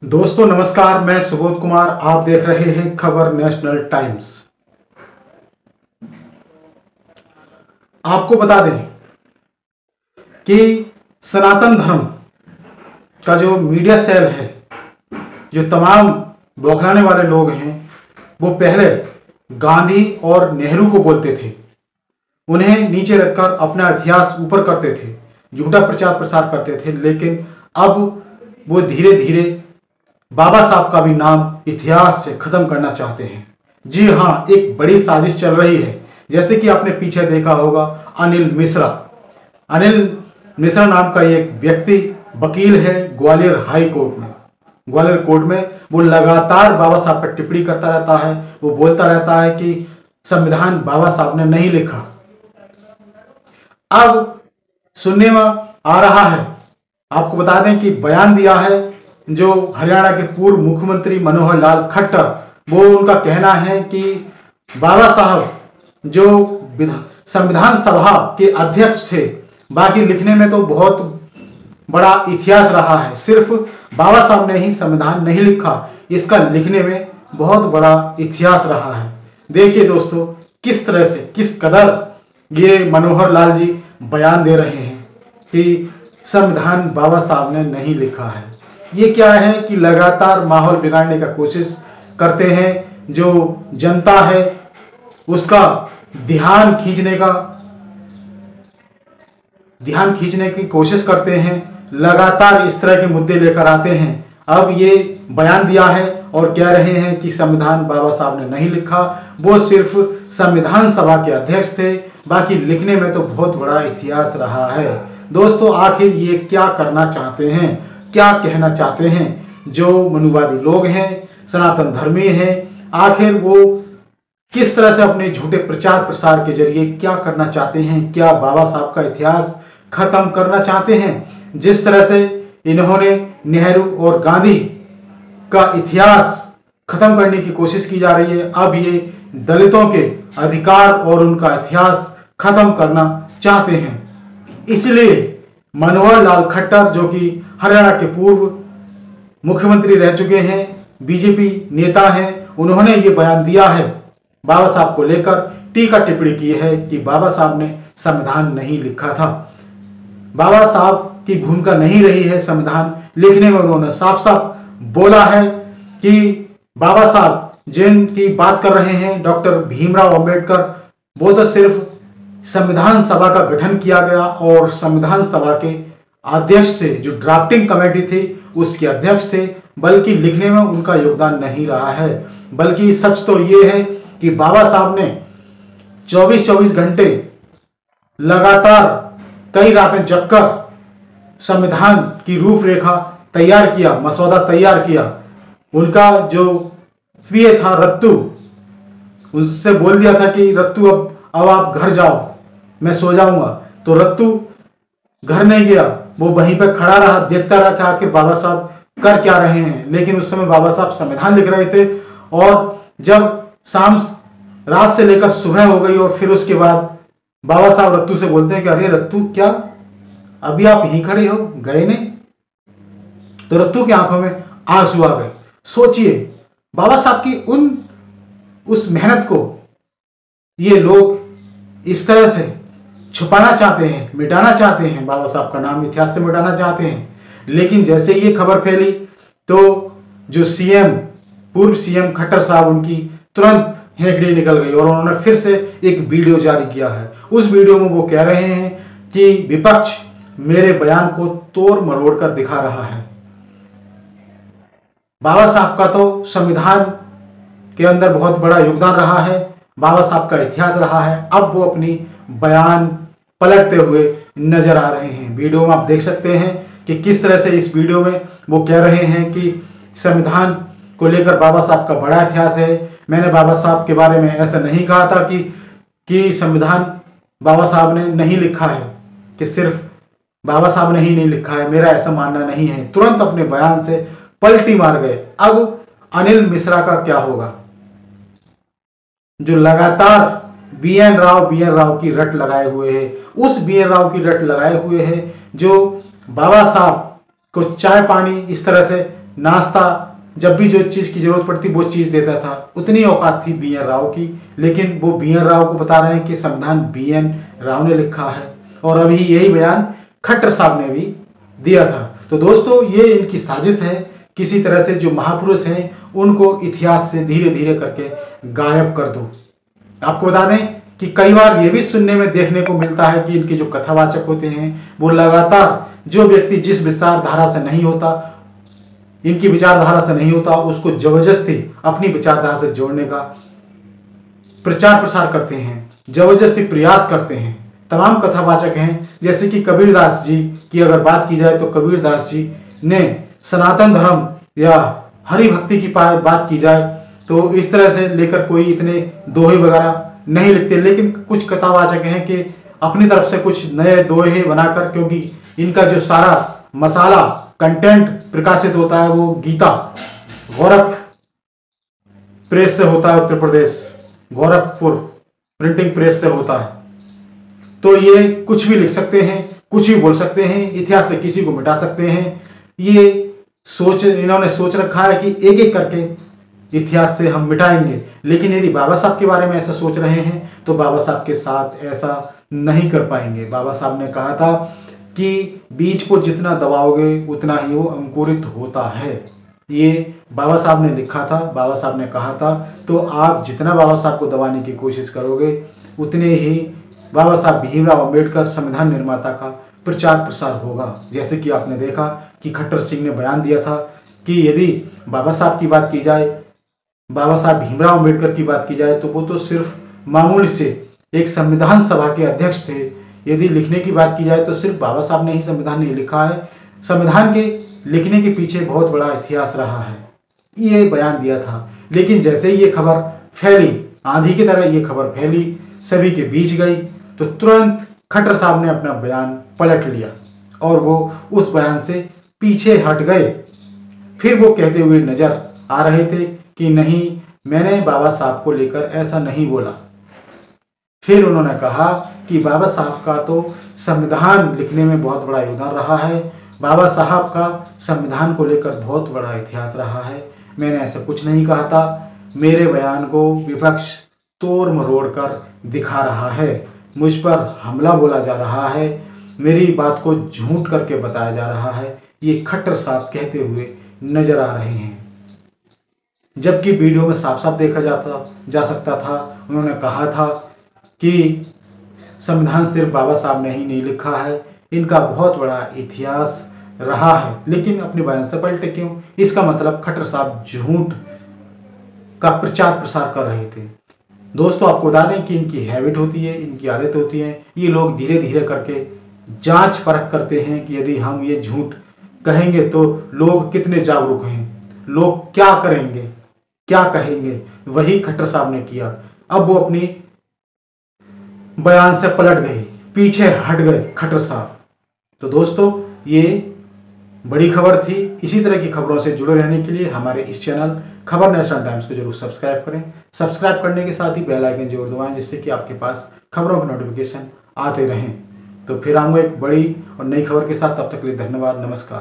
दोस्तों नमस्कार, मैं सुबोध कुमार। आप देख रहे हैं खबर नेशनल टाइम्स। आपको बता दें कि सनातन धर्म का जो मीडिया सेल है, जो तमाम बौखलाने वाले लोग हैं, वो पहले गांधी और नेहरू को बोलते थे, उन्हें नीचे रखकर अपना इतिहास ऊपर करते थे, झूठा प्रचार प्रसार करते थे। लेकिन अब वो धीरे धीरे बाबा साहब का भी नाम इतिहास से खत्म करना चाहते हैं। जी हाँ, एक बड़ी साजिश चल रही है। जैसे कि आपने पीछे देखा होगा, अनिल मिश्रा नाम का एक व्यक्ति वकील है ग्वालियर हाई कोर्ट में। ग्वालियर कोर्ट में वो लगातार बाबा साहब पर टिप्पणी करता रहता है। वो बोलता रहता है कि संविधान बाबा साहब ने नहीं लिखा। अब सुनने में आ रहा है, आपको बता दें कि बयान दिया है जो हरियाणा के पूर्व मुख्यमंत्री मनोहर लाल खट्टर। वो उनका कहना है कि बाबा साहब जो संविधान सभा के अध्यक्ष थे, बाकी लिखने में तो बहुत बड़ा इतिहास रहा है, सिर्फ बाबा साहब ने ही संविधान नहीं लिखा, इसका लिखने में बहुत बड़ा इतिहास रहा है। देखिए दोस्तों, किस तरह से, किस कदर ये मनोहर लाल जी बयान दे रहे हैं कि संविधान बाबा साहब ने नहीं लिखा है। ये क्या है कि लगातार माहौल बिगाड़ने का कोशिश करते हैं। जो जनता है उसका ध्यान खींचने की कोशिश करते हैं, लगातार इस तरह के मुद्दे लेकर आते हैं। अब ये बयान दिया है और कह रहे हैं कि संविधान बाबा साहब ने नहीं लिखा, वो सिर्फ संविधान सभा के अध्यक्ष थे, बाकी लिखने में तो बहुत बड़ा इतिहास रहा है। दोस्तों, आखिर ये क्या करना चाहते हैं, क्या कहना चाहते हैं जो मनुवादी लोग हैं, सनातन धर्मी हैं? आखिर वो किस तरह से अपने झूठे प्रचार प्रसार के जरिए क्या करना चाहते हैं? क्या बाबा साहब का इतिहास खत्म करना चाहते हैं? जिस तरह से इन्होंने नेहरू और गांधी का इतिहास खत्म करने की कोशिश की जा रही है, अब ये दलितों के अधिकार और उनका इतिहास खत्म करना चाहते हैं। इसलिए मनोहर लाल खट्टर, जो कि हरियाणा के पूर्व मुख्यमंत्री रह चुके हैं, बीजेपी नेता हैं, उन्होंने ये बयान दिया है बाबा साहब को लेकर, टीका टिप्पणी की है कि बाबा साहब ने संविधान नहीं लिखा था। बाबा साहब की भूमिका नहीं रही है संविधान लिखने में। उन्होंने साफ साफ बोला है कि बाबा साहब जिनकी बात कर रहे हैं, डॉक्टर भीमराव अंबेडकर, वो तो सिर्फ संविधान सभा का गठन किया गया और संविधान सभा के अध्यक्ष थे, जो ड्राफ्टिंग कमेटी थी उसके अध्यक्ष थे, बल्कि लिखने में उनका योगदान नहीं रहा है। बल्कि सच तो ये है कि बाबा साहब ने 24-24 घंटे लगातार कई रातें जगकर संविधान की रूपरेखा तैयार किया, मसौदा तैयार किया। उनका जो पीए था रत्तू, उससे बोल दिया था कि रत्तू अब आप घर जाओ, मैं सो जाऊंगा। तो रत्तू घर नहीं गया, वो वहीं पर खड़ा रहा, देखता रहा कि आखिर बाबा साहब कर क्या रहे हैं। लेकिन उस समय बाबा साहब संविधान लिख रहे थे। और जब रात से लेकर सुबह हो गई और फिर उसके बाद बाबा साहब रत्तू से बोलते हैं कि अरे रत्तू, क्या अभी आप यहीं खड़े हो, गए नहीं? तो रत्तू की आंखों में आंसू आ गए। सोचिए, बाबा साहब की उस मेहनत को ये लोग इस तरह से छुपाना चाहते हैं, मिटाना चाहते हैं, बाबा साहब का नाम इतिहास से मिटाना चाहते हैं। लेकिन जैसे ये खबर फैली तो जो पूर्व सीएम खट्टर साहब, उनकी तुरंत हेकड़ी निकल गई और उन्होंने फिर से एक वीडियो जारी किया है। उस वीडियो में वो कह रहे हैं कि विपक्ष मेरे बयान को तोड़ मरोड़ कर दिखा रहा है। बाबा साहब का तो संविधान के अंदर बहुत बड़ा योगदान रहा है, बाबा साहब का इतिहास रहा है। अब वो अपनी बयान पलटते हुए नजर आ रहे हैं। वीडियो में आप देख सकते हैं कि किस तरह से इस वीडियो में वो कह रहे हैं कि संविधान को लेकर बाबा साहब का बड़ा इतिहास है। मैंने बाबा साहब के बारे में ऐसा नहीं कहा था कि संविधान बाबा साहब ने नहीं लिखा है, कि सिर्फ बाबा साहब ने ही नहीं लिखा है, मेरा ऐसा मानना नहीं है। तुरंत अपने बयान से पलटी मार गए। अब अनिल मिश्रा का क्या होगा, जो लगातार बीएन राव की रट लगाए हुए है, उस बीएन राव की रट लगाए हुए है जो बाबा साहब को चाय पानी इस तरह से नाश्ता, जब भी जो चीज़ की जरूरत पड़ती वो चीज़ देता था। उतनी औकात थी बी एन राव की, लेकिन वो बी एन राव को बता रहे हैं कि संविधान बी एन राव ने लिखा है, और अभी यही बयान खट्टर साहब ने भी दिया था। तो दोस्तों ये इनकी साजिश है, किसी तरह से जो महापुरुष हैं उनको इतिहास से धीरे धीरे करके गायब कर दो। आपको बता दें कि कई बार ये भी सुनने में देखने को मिलता है कि इनके जो कथावाचक होते हैं वो लगातार जो व्यक्ति जिस विचारधारा से नहीं होता, इनकी विचारधारा से नहीं होता, उसको जबरदस्ती अपनी विचारधारा से जोड़ने का प्रचार प्रसार करते हैं, जबरदस्ती प्रयास करते हैं। तमाम कथावाचक हैं, जैसे कि कबीरदास जी की अगर बात की जाए तो कबीरदास जी ने सनातन धर्म या हरि भक्ति की बात की जाए तो इस तरह से लेकर कोई इतने दोहे वगैरह नहीं लिखते, लेकिन कुछ कथावाचक हैं कि अपनी तरफ से कुछ नए दोहे बनाकर, क्योंकि इनका जो सारा मसाला कंटेंट प्रकाशित होता है वो गीता गोरख प्रेस से होता है, उत्तर प्रदेश गोरखपुर प्रिंटिंग प्रेस से होता है। तो ये कुछ भी लिख सकते हैं, कुछ भी बोल सकते हैं, इतिहास से किसी को मिटा सकते हैं। ये इन्होंने सोच रखा है कि एक एक करके इतिहास से हम मिटाएंगे, लेकिन यदि बाबा साहब के बारे में ऐसा सोच रहे हैं तो बाबा साहब के साथ ऐसा नहीं कर पाएंगे। बाबा साहब ने कहा था कि बीज को जितना दबाओगे उतना ही वो अंकुरित होता है। ये बाबा साहब ने लिखा था, बाबा साहब ने कहा था, तो आप जितना बाबा साहब को दबाने की कोशिश करोगे उतने ही बाबा साहब भीमराव अंबेडकर संविधान निर्माता का प्रचार प्रसार होगा। जैसे कि आपने देखा कि खट्टर सिंह ने बयान दिया था कि यदि बाबा साहब की बात की जाए, बाबा साहब भीमराव अंबेडकर की बात की जाए तो वो तो सिर्फ मामूली से एक संविधान सभा के अध्यक्ष थे। यदि लिखने की बात की जाए तो सिर्फ बाबा साहब ने ही संविधान नहीं लिखा है, संविधान के लिखने के पीछे बहुत बड़ा इतिहास रहा है। ये बयान दिया था, लेकिन जैसे ही ये खबर फैली, आंधी की तरह ये खबर फैली, सभी के बीच गई, तो तुरंत खट्टर साहब ने अपना बयान पलट लिया और वो उस बयान से पीछे हट गए। फिर वो कहते हुए नजर आ रहे थे कि नहीं, मैंने बाबा साहब को लेकर ऐसा नहीं बोला। फिर उन्होंने कहा कि बाबा साहब का तो संविधान लिखने में बहुत बड़ा योगदान रहा है, बाबा साहब का संविधान को लेकर बहुत बड़ा इतिहास रहा है, मैंने ऐसा कुछ नहीं कहा था। मेरे बयान को विपक्ष तोड़ मरोड़ कर दिखा रहा है, मुझ पर हमला बोला जा रहा है, मेरी बात को झूठ करके बताया जा रहा है, ये खट्टर साहब कहते हुए नजर आ रहे हैं। जबकि वीडियो में साफ साफ देखा जा सकता था, उन्होंने कहा था कि संविधान सिर्फ बाबा साहब ने ही नहीं लिखा है, इनका बहुत बड़ा इतिहास रहा है, लेकिन अपने बयान से पलटे क्यों? इसका मतलब खट्टर साहब झूठ का प्रचार प्रसार कर रहे थे। दोस्तों आपको बता दें कि इनकी हैबिट होती है, इनकी आदत होती है, ये लोग धीरे धीरे करके जांच परख करते हैं कि यदि हम ये झूठ कहेंगे तो लोग कितने जागरूक हैं, लोग क्या करेंगे, क्या कहेंगे। वही खट्टर साहब ने किया। अब वो अपनी बयान से पलट गए, पीछे हट गए खट्टर साहब। तो दोस्तों ये बड़ी खबर थी। इसी तरह की खबरों से जुड़े रहने के लिए हमारे इस चैनल खबर नेशनल टाइम्स को जरूर सब्सक्राइब करें। सब्सक्राइब करने के साथ ही बेल आइकन जरूर दबाएं, जिससे कि आपके पास खबरों के नोटिफिकेशन आते रहें। तो फिर आऊंगा एक बड़ी और नई खबर के साथ, तब तक के लिए धन्यवाद, नमस्कार।